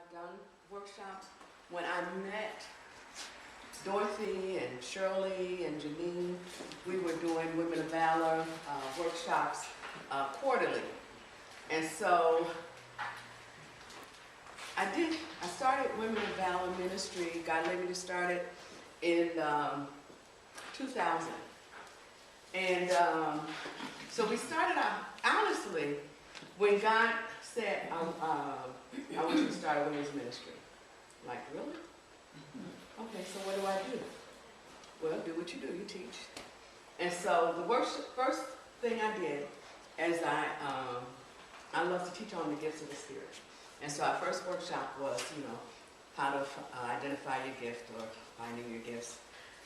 I've done workshops. When I met Dorothy and Shirley and Janine, we were doing Women of Valor workshops quarterly. And so I started Women of Valor Ministry. God led me to start it in 2000. And so we started out, honestly, when God said, I want you to start a women's ministry. I'm like, really? Okay, so what do I do? Well, do what you do, you teach. And so the first thing I did is I love to teach on the gifts of the Spirit. And so our first workshop was, how to identify your gift or finding your gifts.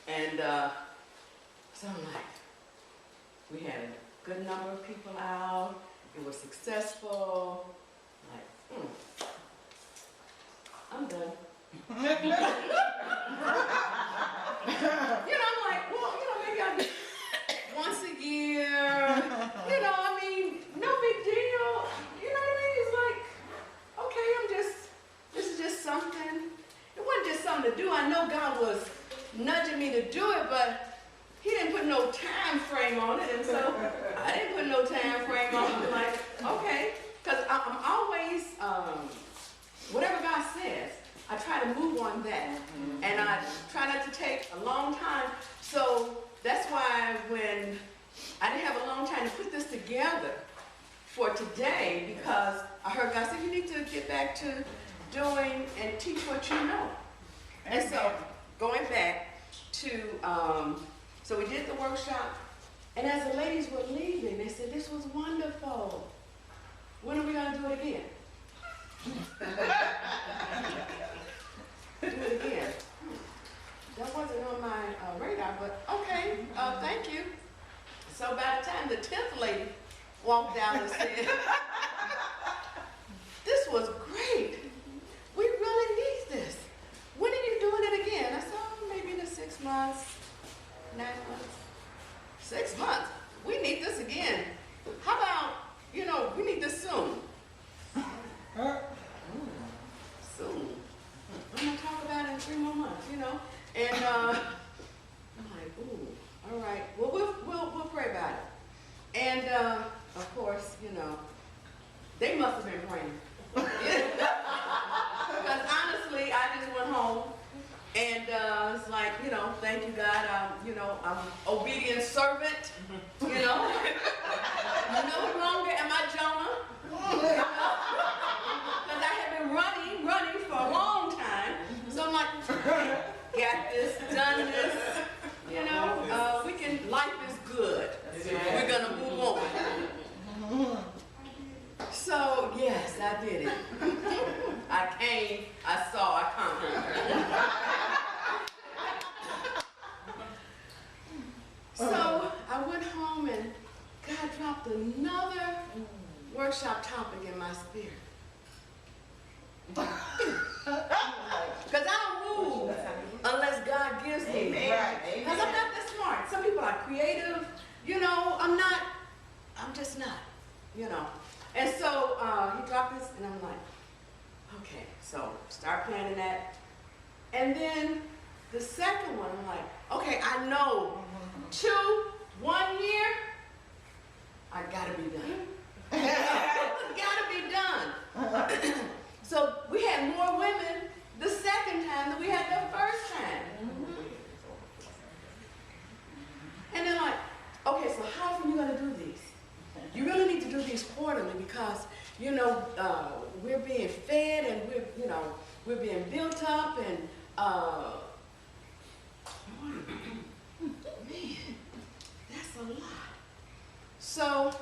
And so I'm like, we had a good number of people out. It was successful. Like, I'm done. I'm like, well, maybe I'll do it once a year. I mean, no big deal. You know what I mean? It's like, okay, this is just something. It wasn't just something to do. I know God was nudging me to do it, but He didn't put no time frame on it, and so I didn't put no time frame on it. I'm like, okay, because I'm always, whatever God says, I try to move on that, and I try not to take a long time. So that's why when I didn't have a long time to put this together for today, because I heard God say, you need to get back to doing and teach what you know. And so going back to, so we did the workshop, and as the ladies were leaving, they said, this was wonderful. When are we going to do it again? Do it again. That wasn't on my radar, but okay, thank you. So by the time the 10th lady walked out and said, this was great. We really need this. When are you doing it again? I said, oh, maybe in 6 months, 9 months. 6 months? We need this again. How about, we need this soon. Soon. I'm going to talk about it in 3 more months, And I'm like, ooh, all right. Well, we'll pray about it. And, of course, they must have been praying. Because honestly, I just went home. And it's like, thank you, God. I'm obedient servant. No longer am I Jonah. Because I have been running for a long time. So I'm like, got this, done this. Life is good. We're going to move on. So, yes, I did it. I came, I saw, I conquered. So, I went home and God dropped another workshop topic in my spirit. Because I don't move unless God gives me. Because I'm not that smart. Some people are creative. I'm just not, And so he dropped this, and I'm like, okay, so start planning that. And then the second one, I'm like, okay, I know 1 year, I gotta be done. Gotta be done. So we had more women the second time than we had the first time. And they're like, okay, so how often are you gonna do these? You really need to do these quarterly because, we're being fed and we're being built up and, man, that's a lot. So,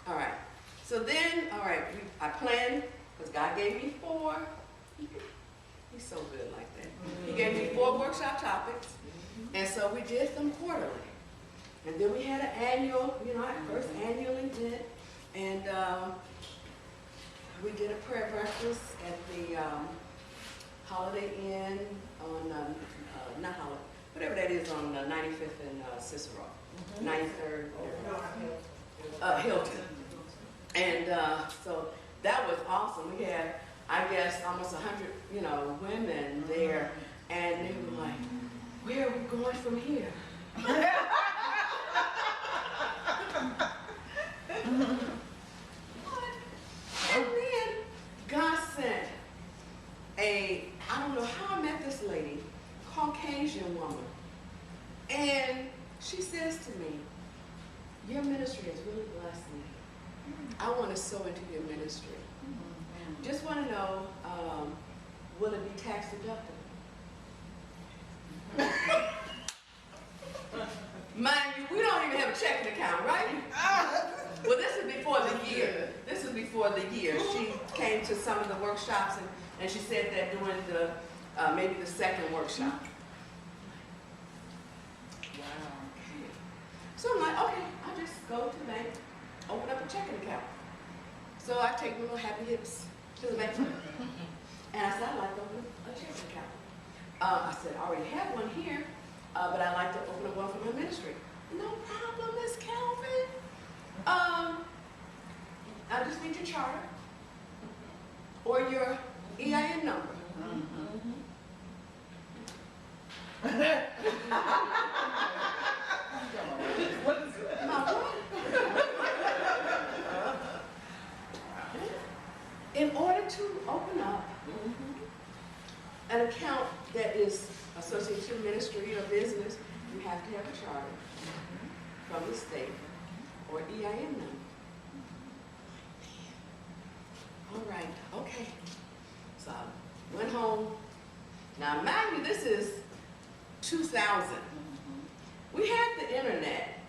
all right. So then, I planned, because God gave me 4. He's so good like that. He gave me 4 workshop topics, and so we did them quarterly. And then we had an annual, our first annual event, and we did a prayer breakfast at the Holiday Inn on, not Holiday, whatever that is on 95th and Cicero, 93rd, Hilton. And so that was awesome. We had I guess, almost 100, women there. And they were like, where are we going from here? What? And then God sent I don't know how I met this lady, Caucasian woman. And she says to me, your ministry has really blessed me. I want to sow into your ministry. Just want to know, will it be tax deductible? Mind you, we don't even have a checking account, right? Well, this is before the year. This is before the year. She came to some of the workshops, and she said that during the maybe the second workshop. Wow. So I'm like, okay, I'll just go to the bank, open up a checking account. So I take my little happy hips to the bank, and I said, I'd like to open a checking account. I said, I already have one here, but I'd like to open up one for my ministry. No problem, Miss Calvin. I just need your charter or your EIN number. In order to open up an account that is associated to ministry or business, you have to have a charter from the state or EIN number. All right, okay. So I went home. Now, mind you, this is 2000. We had the internet,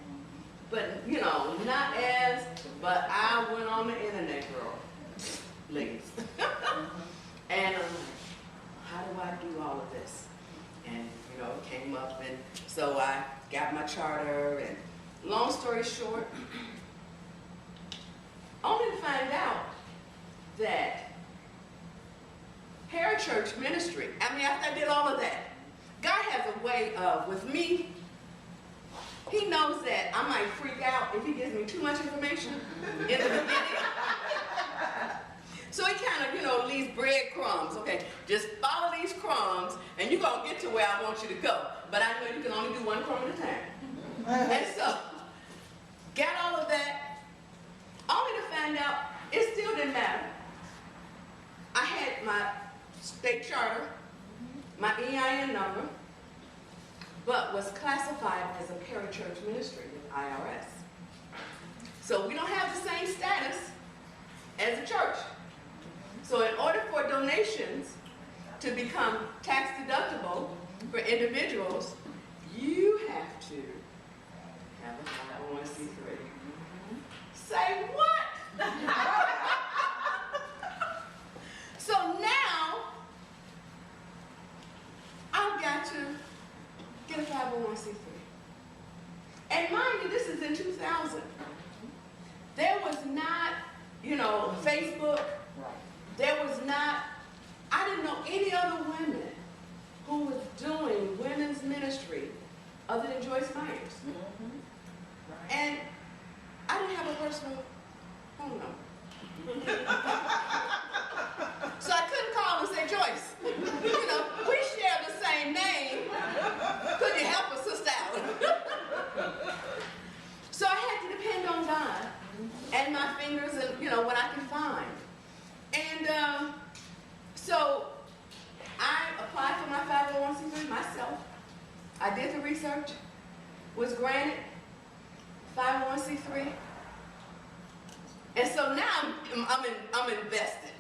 but not as, but I went on the internet, girl, ladies. And I'm like, how do I do all of this? And, it came up, and so I got my charter, and long story short, only to find out that parachurch ministry, after I did all of that, God has a way of, with me, He knows that I might freak out if He gives me too much information in the beginning. So He kind of, leaves breadcrumbs. Okay, just follow these crumbs, and you're going to get to where I want you to go. But I know you can only do one crumb at a time. And so, got all of that, only to find out it still didn't matter. I had my state charter, my EIN number, but was classified as a parachurch ministry with IRS. So we don't have the same status as a church. So in order for donations to become tax deductible for individuals, you have to have a 501c3. Say what? So now, I've got to get a 501c3. And mind you, this is in 2000. There was not, Facebook. There was not, I didn't know any other women who was doing women's ministry other than Joyce Myers. And I didn't have a personal phone number. So I couldn't call and say, Joyce, we share the same name. Could you help us sister out? So I had to depend on God and my fingers and, what I can find. And so I applied for my 501c3 myself. I did the research, was granted 501c3. And so now I'm invested,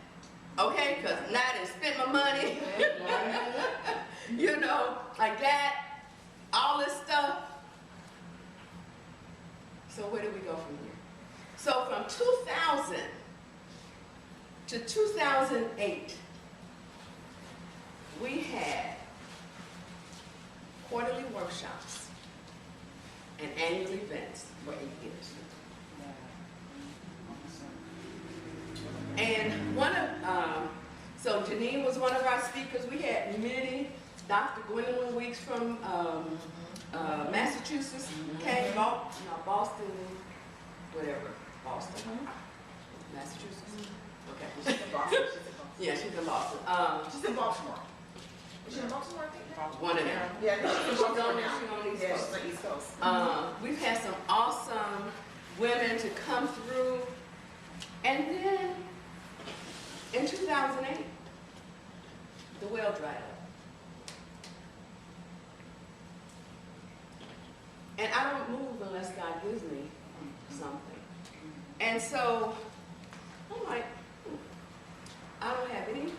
okay? Because now I done spent my money, like that, all this stuff. So where do we go from here? So from 2000 to 2008, we had quarterly workshops and annual events for 8 years. And so Janine was one of our speakers. We had many, Dr. Gwendolyn Weeks from Massachusetts came, Boston, whatever, Boston, Massachusetts. Okay. Yeah, she's in Boston. She's in Baltimore. Is she in Baltimore, I think? One of them. Yeah, I think she's in Baltimore now. She's on the East Yeah, Coast. she's on the East Coast. We've had some awesome women to come through. And then in 2008, the well dried up. And I don't move unless God gives me something. And so I'm like, I don't have any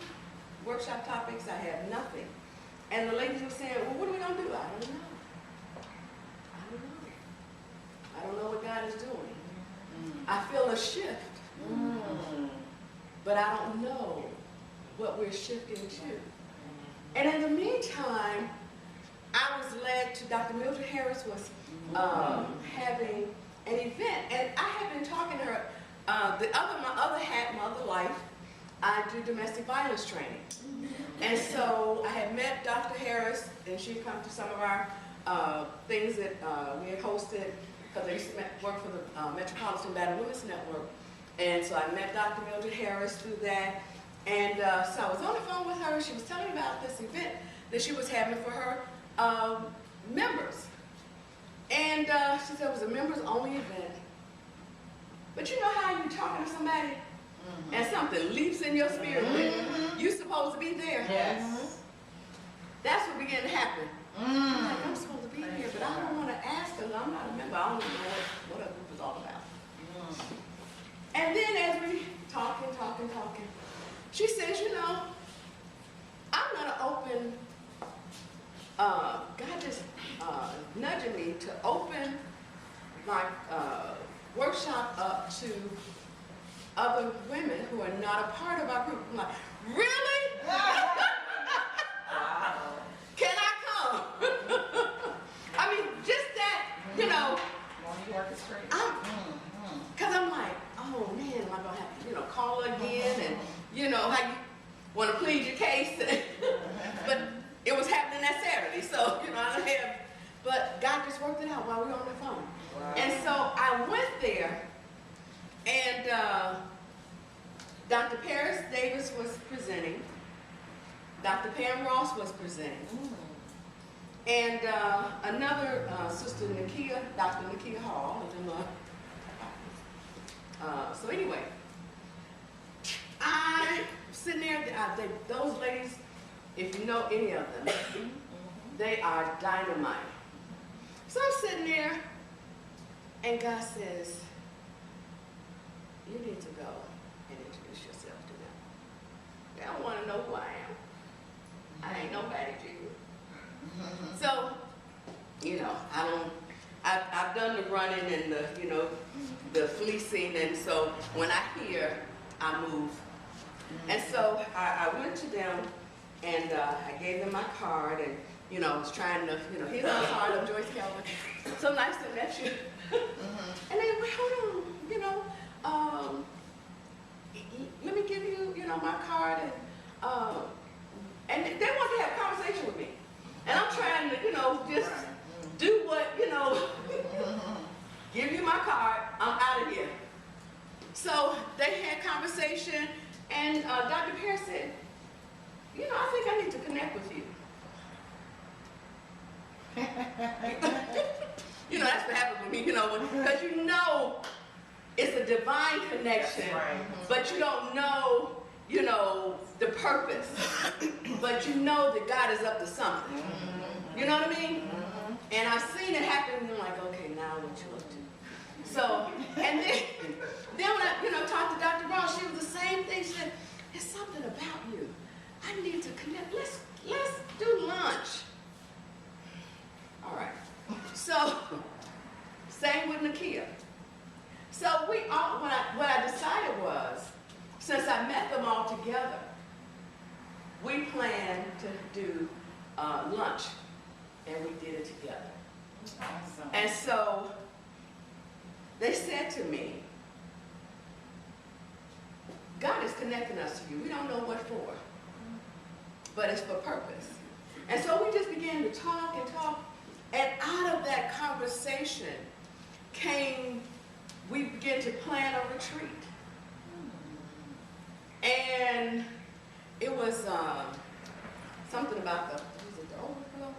workshop topics, I have nothing. And the ladies were saying, well, what are we going to do? I don't know. I don't know what God is doing. I feel a shift, but I don't know what we're shifting to. And in the meantime, I was led to, Dr. Mildred Harris was having an event, and I had been talking to her, my other hat, my other life, I do domestic violence training. And so I had met Dr. Harris, and she'd come to some of our things that we had hosted, because I used to work for the Metropolitan Battered Women's Network. And so I met Dr. Mildred Harris through that. And so I was on the phone with her. She was telling me about this event that she was having for her members. And she said it was a members-only event. But you know how you're talking to somebody and something leaps in your spirit that you're supposed to be there? Yes. That's what began to happen. I'm like, I'm supposed to be here, but I don't want to ask because I'm not a member. I don't even know what a group is all about. And then as we talking, she says, you know, I'm going to open, God just nudging me to open my workshop up to other women who are not a part of our group. I'm like, really? Can I come? I mean, just that, you know, because I'm like, oh man, am I going to have to, call again and, how you want to plead your case. But it was happening that Saturday, so, I don't have, but God just worked it out while we were on the phone. Wow. And so I went there, and Dr. Paris Davis was presenting. Dr. Pam Ross was presenting. And another sister, Nakia, Dr. Nakia Hall. So anyway, I'm sitting there, those ladies, if you know any of them, they are dynamite. So I'm sitting there, and God says, you need to go and introduce yourself to them. They don't want to know who I am. I ain't nobody to you. So, I've done the running and the fleecing, and so when I hear, I move. And so I went to them, and I gave them my card, and I was trying to, here's my card of Joyce Kelvin. So nice to meet you. And they went, hold on, let me give you, my card, and they wanted to have a conversation with me. And I'm trying to, just do what, give you my card, I'm out of here. So they had conversation, and Dr. Pearce said, I think I need to connect with you. That's what happened with me, because it's a divine connection, but you don't know, the purpose, but you know that God is up to something. You know what I mean? And I've seen it happen, and I'm like, okay, now what you up to? So, and then when I, talked to Dr. Ross, she was the same thing. She said, there's something about you. I need to connect. Let's do lunch. All right. So, same with Nakia. So what I decided was, since I met them all together, we planned to do lunch, and we did it together. Awesome. And so they said to me, God is connecting us to you. We don't know what for, but it's for purpose. And so we just began to talk, and out of that conversation we began to plan a retreat. And it was something about was it the overflow?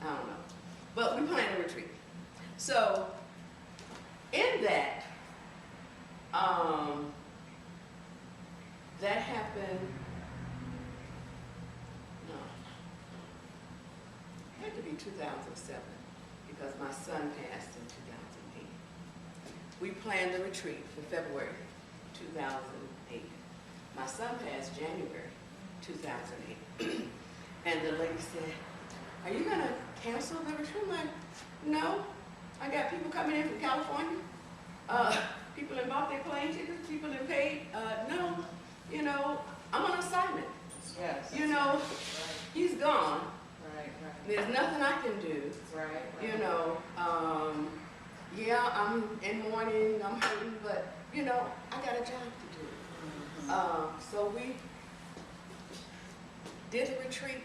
I don't know. But we planned a retreat. So in that, that happened, no, it had to be 2007 because my son passed in 2008. We planned the retreat for February 2008. My son passed January 2008. And the lady said, are you gonna cancel the retreat? I'm like, no. I got people coming in from California. People that bought their plane tickets, people that paid. No, you know, I'm on assignment. Yes. You know, he's gone. Right. There's nothing I can do. Right. You know, yeah, I'm in mourning, I'm hurting, but you know, I got a job to do. So we did the retreat,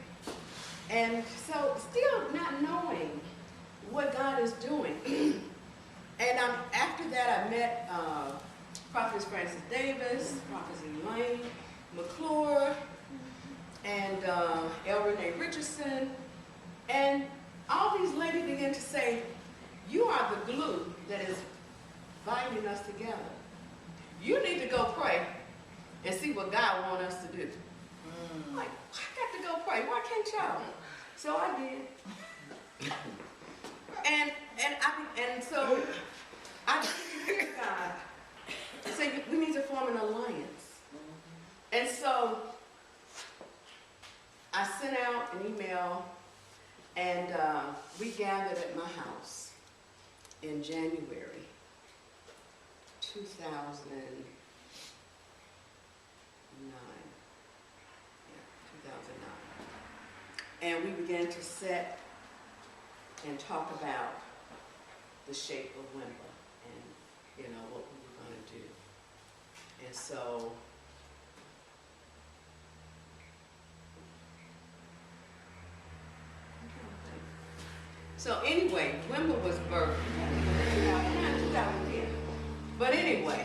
and so still not knowing what God is doing. And after that, I met Prophetess Francis Davis, Prophetess Elaine McClure, and El Renee Richardson, and all these ladies began to say, you are the glue that is binding us together. You need to go pray and see what God wants us to do. I'm like, I got to go pray. Why can't y'all? So I did. And so I did God. So we need to form an alliance. And so I sent out an email, and we gathered at my house in January 2009. Yeah, 2009. And we began to set and talk about the shape of Wimba and, you know, what we were going to do. And so anyway, Wimba was birthed in 2010. But anyway,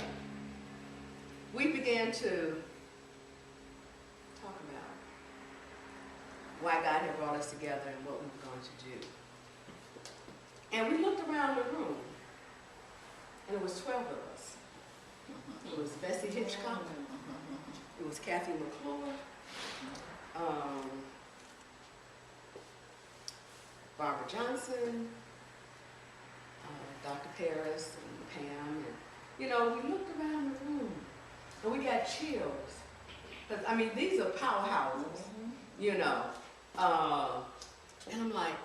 we began to talk about why God had brought us together and what we were going to do. And we looked around the room, and it was 12 of us. It was Bessie Hitchcock, it was Kathy McClure, Barbara Johnson, Dr. Paris, and Pam, and you know, we looked around the room, and we got chills. Because, I mean, these are powerhouses, you know. And I'm like,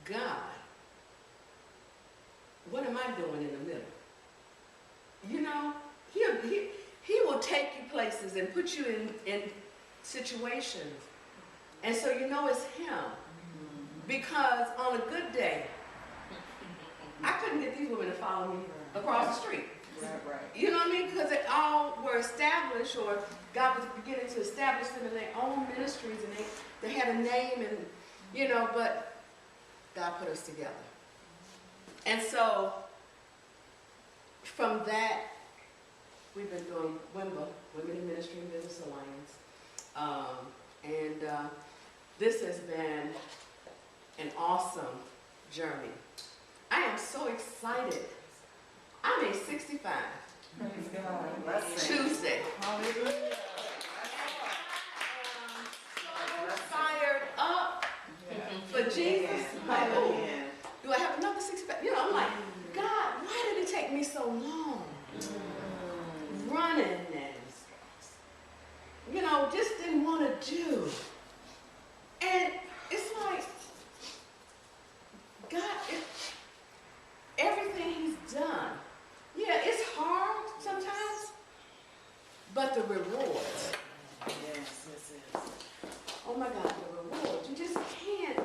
God, what am I doing in the middle? You know, he will take you places and put you in situations. And so you know it's him. Because on a good day, I couldn't get these women to follow me across the street. Right. You know what I mean? Because they all were established, or God was beginning to establish them in their own ministries, and they had a name, and you know, but God put us together. And so from that, we've been doing WIMBA, Women in Ministry and Business Alliance. This has been an awesome journey. I am so excited. I made 65. Praise God. Tuesday. Hallelujah. So fired up for Jesus. Like, oh, do I have another 65? You know, I'm like, God, why did it take me so long? Running and, you know, just didn't want to do. And it's like, God, everything he's done. Yeah, it's hard sometimes, but the rewards. Yes. Oh my God, the rewards. You just can't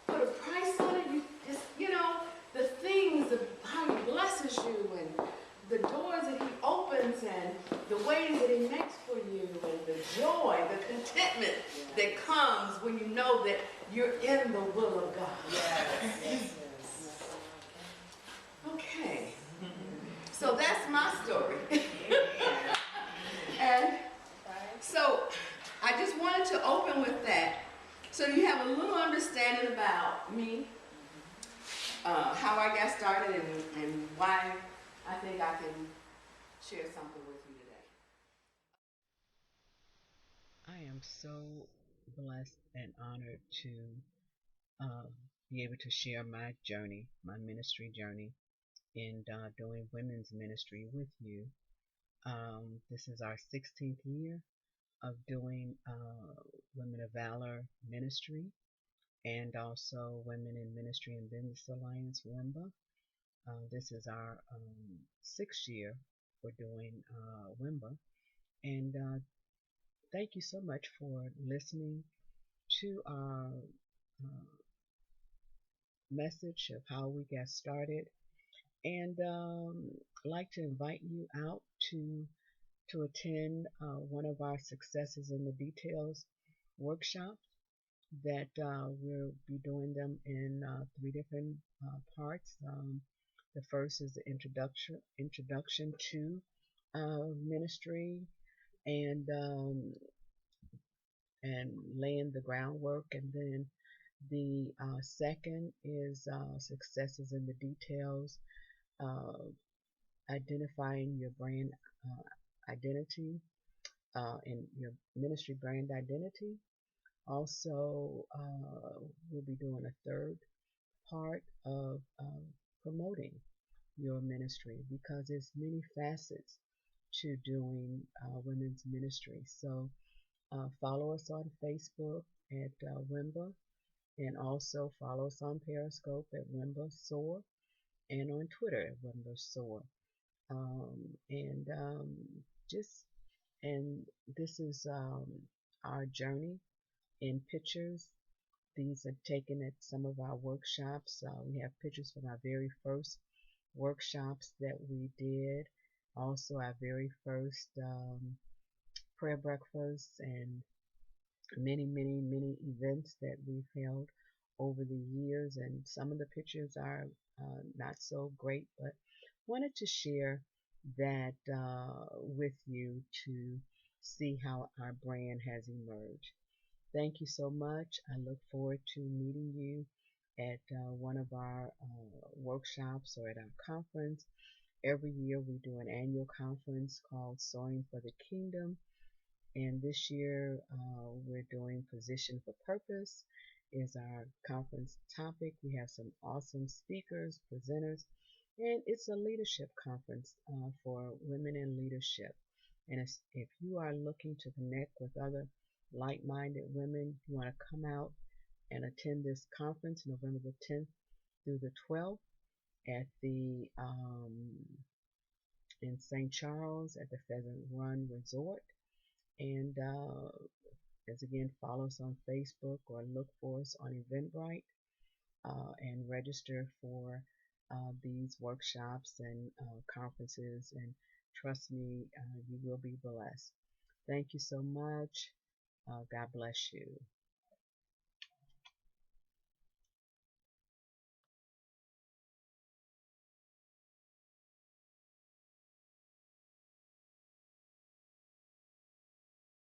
put a price on it. You just, you know, the things of how he blesses you and the doors that he opens and the ways that he makes for you and the joy, the contentment that comes when you know that you're in the will of God. Yes. Okay. So that's my story. And open with that so you have a little understanding about me, how I got started, and why I think I can share something with you today. I am so blessed and honored to uh, be able to share my journey, my ministry journey, in doing women's ministry with you. This is our 16th year of doing Women of Valor Ministry and also Women in Ministry and Business Alliance, WIMBA. This is our 6th year for doing WIMBA. And thank you so much for listening to our message of how we got started. And I'd like to invite you out to attend one of our Successes in the Details workshops that we'll be doing them in 3 different parts. The first is the introduction to ministry and laying the groundwork, and then the second is Successes in the Details, uh, identifying your brand identity and your ministry brand identity. Also, we'll be doing a third part of promoting your ministry, because there's many facets to doing women's ministry. So follow us on Facebook at WIMBA, and also follow us on Periscope at WIMBA SOAR, and on Twitter at WIMBA SOAR. And just and this is our journey in pictures. These are taken at some of our workshops. We have pictures from our very first workshops that we did, also our very first prayer breakfasts, and many events that we've held over the years. And some of the pictures are not so great, but wanted to share that with you to see how our brand has emerged. Thank you so much. I look forward to meeting you at one of our workshops or at our conference. Every year we do an annual conference called Sowing for the Kingdom. And this year we're doing Position for Purpose is our conference topic. We have some awesome speakers, presenters, and it's a leadership conference for women in leadership. And if you are looking to connect with other like-minded women, you want to come out and attend this conference November the 10th through the 12th at the in St. Charles at the Pheasant Run Resort. And as again, follow us on Facebook or look for us on Eventbrite and register for these workshops and conferences. And trust me, you will be blessed. Thank you so much. God bless you.